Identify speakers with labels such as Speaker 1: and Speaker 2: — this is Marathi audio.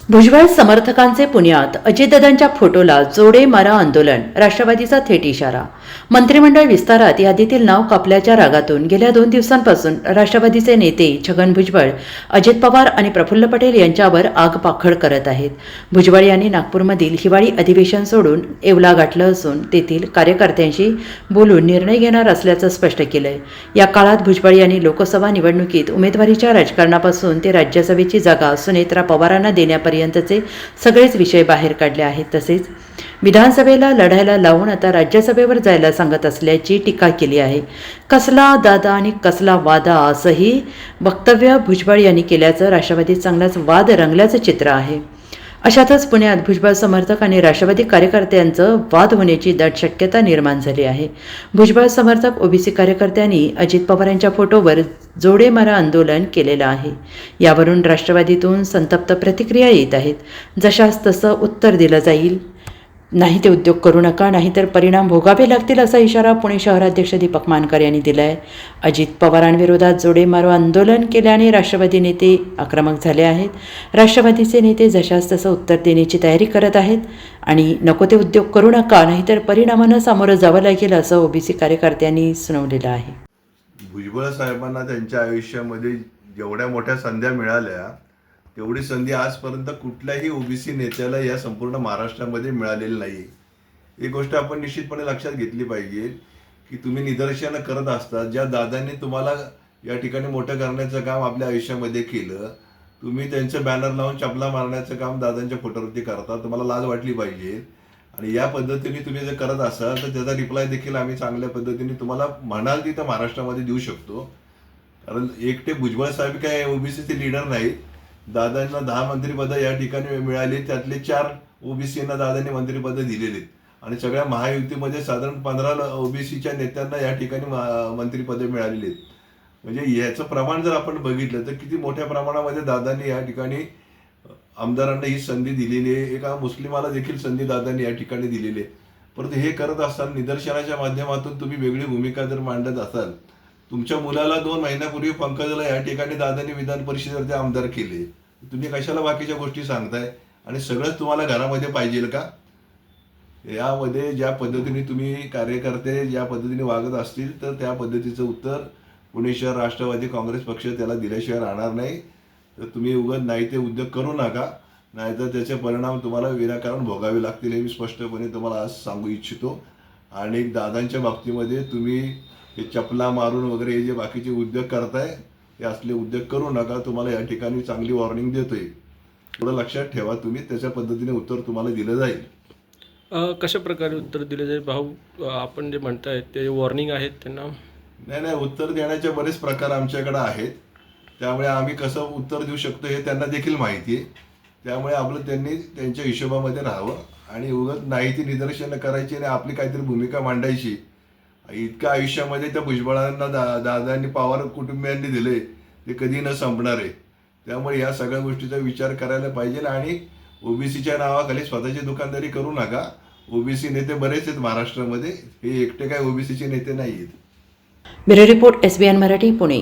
Speaker 1: भुजबळ समर्थकांचे पुण्यात अजितदादांच्या फोटोला जोडे मारा आंदोलन, राष्ट्रवादीचा थेट इशारा. मंत्रिमंडळ विस्तारात यादीतील नाव कापल्याच्या रागातून गेल्या 2 दिवसांपासून राष्ट्रवादीचे नेते छगन भुजबळ, अजित पवार आणि प्रफुल्ल पटेल यांच्यावर आगपाखड करत आहेत. भुजबळ यांनी नागपूरमधील हिवाळी अधिवेशन सोडून येवला गाठलं असून तेथील कार्यकर्त्यांशी बोलून निर्णय घेणार असल्याचं स्पष्ट केलंय. या काळात भुजबळ यांनी लोकसभा निवडणुकीत उमेदवारीच्या राजकारणापासून ते राज्यसभेची जागा सुनेत्रा पवारांना देण्यापर्यंतचे सगळेच विषय बाहेर काढले आहेत. तसेच विधानसभेला लढायला लावून आता राज्यसभेवर जायला सांगत असल्याची टीका केली आहे. कसला दादा आणि कसला वादा असंही वक्तव्य भुजबळ यांनी केल्याचं राष्ट्रवादीत चांगलाच वाद रंगल्याचं चित्र आहे. अशातच पुण्यात भुजबळ समर्थक आणि राष्ट्रवादी कार्यकर्त्यांचं वाद होण्याची दाट शक्यता निर्माण झाली आहे. भुजबळ समर्थक ओबीसी कार्यकर्त्यांनी अजित पवारांच्या फोटोवर जोडे मारा आंदोलन केलेलं आहे. यावरून राष्ट्रवादीतून संतप्त प्रतिक्रिया येत आहेत. जशास तसं उत्तर दिलं जाईल. नाही ते उद्योग करू नका, नाहीतर परिणाम भोगावे लागतील, असा इशारा पुणे शहराध्यक्ष दीपक मानकर यांनी दिला आहे. अजित पवारांविरोधात जोडे मारो आंदोलन केल्याने राष्ट्रवादी नेते आक्रमक झाले आहेत. राष्ट्रवादीचे नेते जशास तसं उत्तर देण्याची तयारी करत आहेत आणि नको ते उद्योग करू नका, नाहीतर परिणामानं सामोरं जावं लागेल, असं ओबीसी कार्यकर्त्यांनी सुनावलेलं आहे.
Speaker 2: भुजबळ साहेबांना त्यांच्या आयुष्यामध्ये जेवढ्या मोठ्या संध्या मिळाल्या तेवढी संधी आजपर्यंत कुठल्याही ओबीसी नेत्याला या संपूर्ण महाराष्ट्रामध्ये मिळालेली नाही. ही गोष्ट आपण निश्चितपणे लक्षात घेतली पाहिजे की तुम्ही निदर्शनं करत असता. ज्या दादांनी तुम्हाला या ठिकाणी मोठं करण्याचं काम आपल्या आयुष्यामध्ये केलं, तुम्ही त्यांचं बॅनर लावून चपला मारण्याचं काम दादांच्या फोटोवरती करता. तुम्हाला लाज वाटली पाहिजे. आणि या पद्धतीने तुम्ही जर करत असाल तर त्याचा रिप्लाय देखील आम्ही चांगल्या पद्धतीने तुम्हाला म्हणाल तिथं महाराष्ट्रामध्ये देऊ शकतो. कारण एकटे भुजबळ साहेब काय ओबीसीचे लीडर नाहीत. दादांना 10 मंत्रिपदं या ठिकाणी मिळाली, त्यातले 4 ओबीसींना दादांनी मंत्रिपदं दिलेली आणि सगळ्या महायुतीमध्ये साधारण 15 ओबीसीच्या नेत्यांना या ठिकाणी मंत्रिपदे मिळालेली आहेत. म्हणजे याचं प्रमाण जर आपण बघितलं तर किती मोठ्या प्रमाणामध्ये दादांनी या ठिकाणी आमदारांना ही संधी दिलेली आहे. एका मुस्लिमाला देखील संधी दादांनी या ठिकाणी दिलेली आहे. परंतु हे करत असताना निदर्शनाच्या माध्यमातून तुम्ही वेगळी भूमिका जर मांडत असाल, तुमच्या मुलाला 2 महिन्यापूर्वी पंकजला या ठिकाणी दादांनी विधान परिषदेचे आमदार केले, तुम्ही कशाला बाकीच्या गोष्टी सांगताय? आणि सगळंच तुम्हाला घरामध्ये पाहिजे का? यामध्ये ज्या पद्धतीने तुम्ही कार्यकर्ते ज्या पद्धतीने वागत असतील तर त्या पद्धतीचं उत्तर पुणे शहर राष्ट्रवादी काँग्रेस पक्ष त्याला दिल्याशिवाय राहणार नाही. तर तुम्ही उगाच नाही ते उद्योग करू नका, नाहीतर त्याचे परिणाम तुम्हाला विनाकारण भोगावे लागतील, हे मी स्पष्टपणे तुम्हाला आज सांगू इच्छितो. आणि दादांच्या बाबतीमध्ये तुम्ही हे चपला मारून वगैरे हे जे बाकीचे उद्योग करताय, हे असले उद्योग करू नका. तुम्हाला या ठिकाणी चांगली वॉर्निंग देतोय. थोडं लक्षात ठेवा. तुम्ही त्याच्या पद्धतीने उत्तर तुम्हाला दिलं जाईल.
Speaker 3: कशा प्रकारे उत्तर दिले जाईल भाऊ? आपण जे म्हणताय ते वॉर्निंग आहेत त्यांना?
Speaker 2: नाही, उत्तर देण्याचे बरेच प्रकार आमच्याकडे आहेत. त्यामुळे आम्ही कसं उत्तर देऊ शकतो हे त्यांना देखील माहिती आहे. त्यामुळे आपलं त्यांनी त्यांच्या हिशोबामध्ये राहावं आणि उगाच नाही ती निदर्शनं करायची आणि आपली काहीतरी भूमिका मांडायची. इतक्या आयुष्यामध्ये त्या भुजबळांना दादांनी पवार कुटुंबियांनी दिले ते कधी न संपणार आहे. त्यामुळे या सगळ्या गोष्टीचा विचार करायला पाहिजे. आणि ओबीसीच्या नावाखाली स्वतःची दुकानदारी करू नका. ओबीसी नेते बरेच आहेत महाराष्ट्रामध्ये, हे एकटे काय ओबीसीचे नेते नाही आहेत.
Speaker 1: Bureau report, SBN Marathi, Pune.